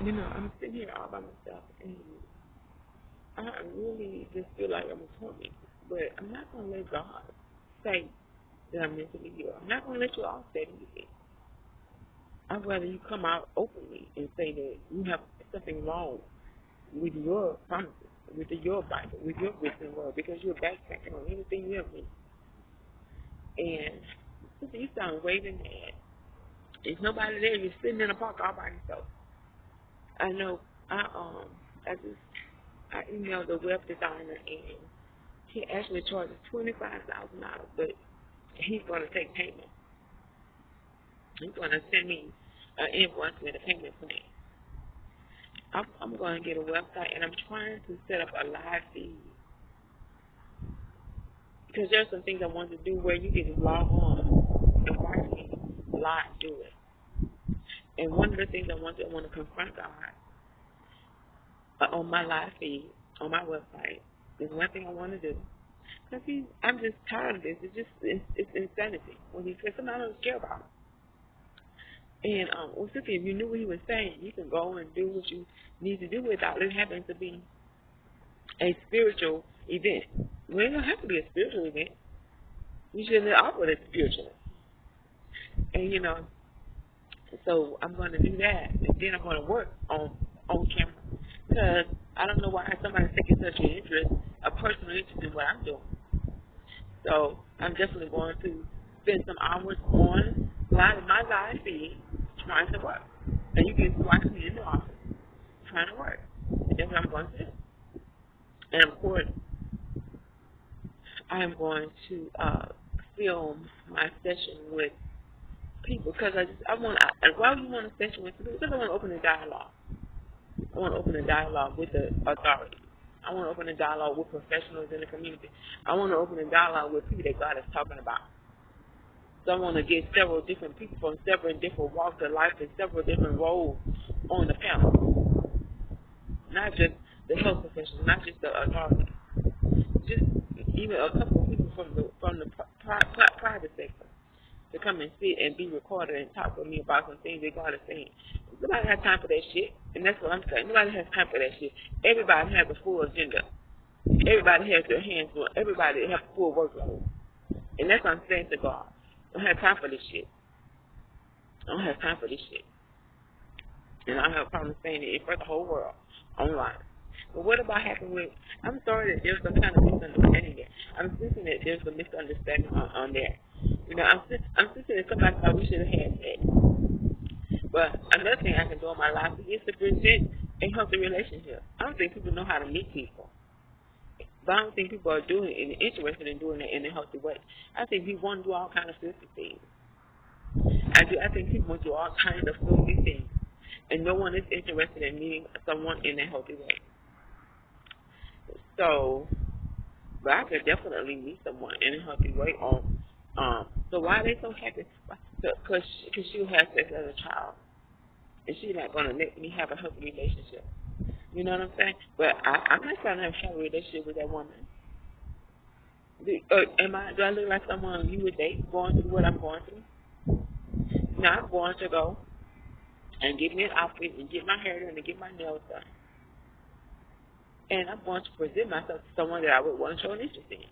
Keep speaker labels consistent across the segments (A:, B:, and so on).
A: I'm sitting here all by myself, and I really just feel like I'm a torment. But I'm not going to let God say that I'm mentally ill. I'm not going to let you all say anything. I'd rather you come out openly and say that you have something wrong with your promises, with your Bible, with your written word, because you're backtracking on anything you have read. And you sound raving mad. There's nobody there. You're sitting in a park all by yourself. I know. I emailed the web designer, and he actually charges $25,000, but he's going to take payment. He's going to send me an invoice with a payment plan. I'm going to get a website, and I'm trying to set up a live feed, because there's some things I want to do where you can just log on and watch me live do it. And one of the things I want to confront God on my live feed, on my website. There's one thing I want to do. Because I'm just tired of this. It's insanity. When he says something I don't care about. And Cynthia, if you knew what he was saying, you can go and do what you need to do without it having to be a spiritual event. Well, it don't have to be a spiritual event. You shouldn't offer it spiritually. And so I'm going to do that, and then I'm going to work on camera, because I don't know why somebody's taking such an interest, a personal interest in what I'm doing. So I'm definitely going to spend some hours on my live feed trying to work, and you can watch me in the office trying to work. And that's what I'm going to do. And of course, I am going to film my session with people, because why would you want a session with people? Because I want to open a dialogue. I want to open a dialogue with the authorities. I want to open a dialogue with professionals in the community. I want to open a dialogue with people that God is talking about. So I want to get several different people from several different walks of life and several different roles on the panel. Not just the health professionals, not just the authorities. Just even a couple of people from the private sector to come and sit and be recorded and talk with me about some things that God is saying. Nobody has time for that shit, and that's what I'm saying. Nobody has time for that shit. Everybody has a full agenda. Everybody has their hands on. Everybody has a full workload, and that's what I'm saying to God. I don't have time for this shit. I don't have time for this shit, and I don't have a problem saying it in front of the whole world online. But what about happened with? I'm sorry that there's some kind of misunderstanding there. I'm thinking that there's a misunderstanding on there. I'm thinking that somebody thought we should have had that. But another thing I can do in my life is to present a healthy relationship. I don't think people know how to meet people. But I don't think people are doing it and interested in doing it in a healthy way. I think people want to do all kinds of filthy things. I think people want to do all kinds of filthy things. And no one is interested in meeting someone in a healthy way. So, but I could definitely meet someone in a healthy way so why are they so happy? Because she'll have sex as a child. And she's not going to let me have a healthy relationship. You know what I'm saying? But I'm not trying to have a relationship with that woman. Do I look like someone you would date going through what I'm going through? No, I'm going to go and get me an outfit and get my hair done and get my nails done. And I'm going to present myself to someone that I would want to show an interest in.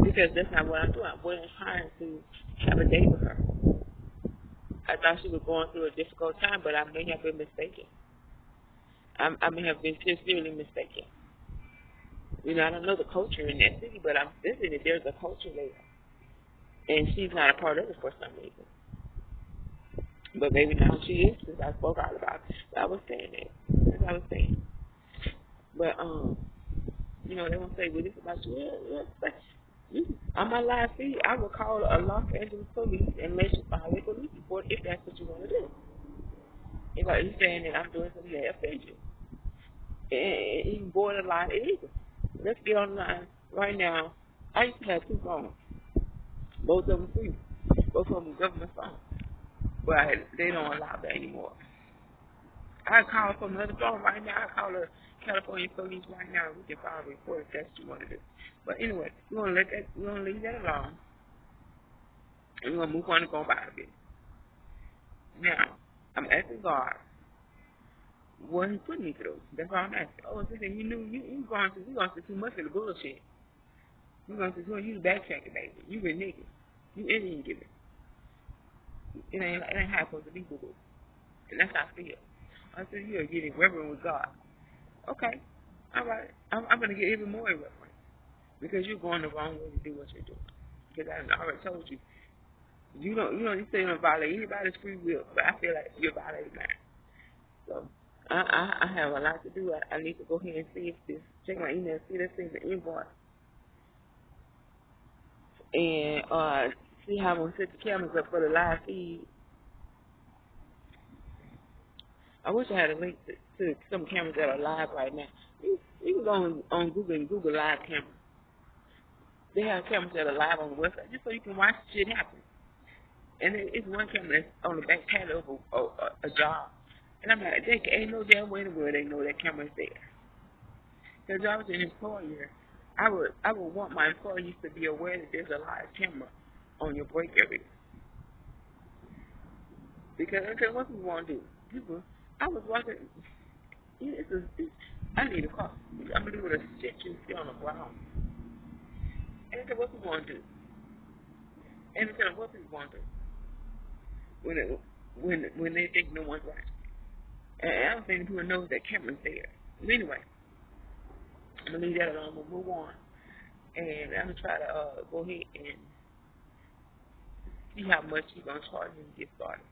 A: Because that's not what I'm doing. I wasn't trying to have a date with her. I thought she was going through a difficult time, but I may have been mistaken. I may have been sincerely mistaken. I don't know the culture in that city, but I'm thinking that there's a culture there. And she's not a part of it for some reason. But maybe now she is, since I spoke out about it. But I was saying that. As I was saying. But, they won't say, well, this is about you. Yeah, on my live feed, I will call a Los Angeles police and let you file a police report if that's what you want to do. If you're saying that I'm doing something that offends you. And even borderline illegal. Let's get on the line right now. I used to have 2 phones. Both of them free. Both of them government phones. But they don't allow that anymore. I call from another phone right now. I call the California police right now. We can file a report if that's what you want to do. But anyway, we're gonna leave that alone. And we're gonna move on and go about it. Now, I'm asking God What he put me through. That's all I'm asking. Oh, so then you knew you going through too much of the bullshit. You going through too much. You backtracking, baby. You been nigga. You Indian giving. It ain't how it's supposed to be, boo boo. And that's how I feel. I said you are getting reverent with God. Okay, all right. I'm gonna get even more irreverent because you're going the wrong way to do what you're doing. Because I already told you, you say you don't violate anybody's free will, but I feel like you're violating mine. So I have a lot to do. I need to go ahead and see if this, check my email, see this thing's an invoice, and see how I'm gonna set the cameras up for the live feed. I wish I had a link to some cameras that are live right now. You can go on Google and Google live cameras. They have cameras that are live on the website just so you can watch shit happen. And it's one camera that's on the back panel of a job. And I'm like, they ain't no damn way in the world they know that camera's there. Because I was an employer, I would want my employees to be aware that there's a live camera on your break area. Because what people want to do, I was walking, I need a car. I'm going to do with a shit you see on the ground. And what people want to do. And what people want to do. When they think no one's watching. And I don't think people know that camera's there. But anyway, I'm going to leave that alone. We'll move on. And I'm going to try to go ahead and see how much you're going to charge me to get started.